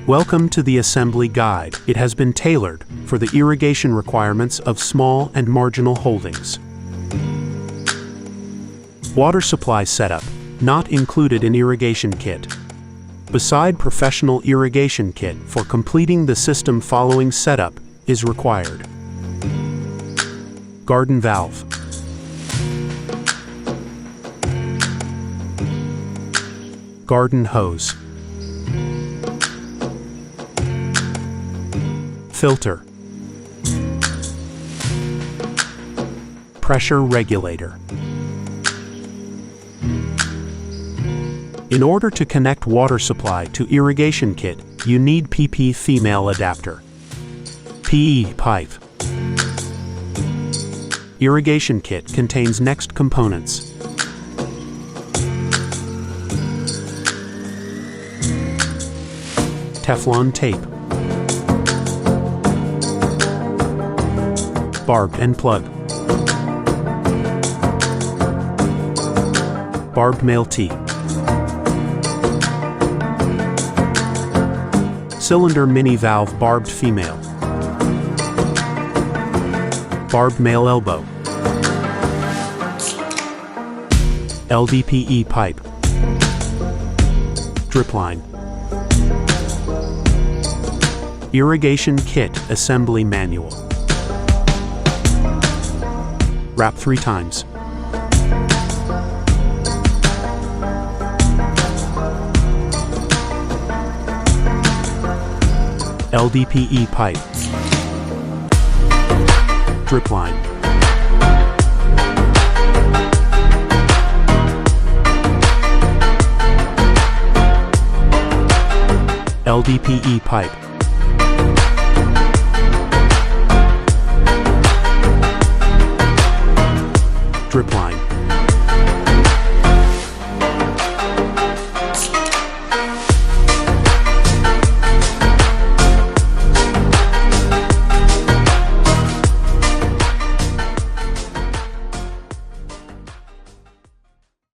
Welcome to the assembly guide. It has been tailored for the irrigation requirements of small and marginal holdings. Water supply setup, not included in irrigation kit. Beside professional irrigation kit for completing the system following setup is required. Garden valve. Garden hose. Filter. Pressure regulator. In order to connect water supply to irrigation kit, you need PP female adapter. PE pipe. Irrigation kit contains next components. Teflon tape. Barb and plug. Barbed male T. Cylinder mini valve barbed female. Barbed male elbow. LDPE pipe. Drip line. Irrigation kit assembly manual. Wrap 3 times. LDPE pipe. Drip line. LDPE pipe.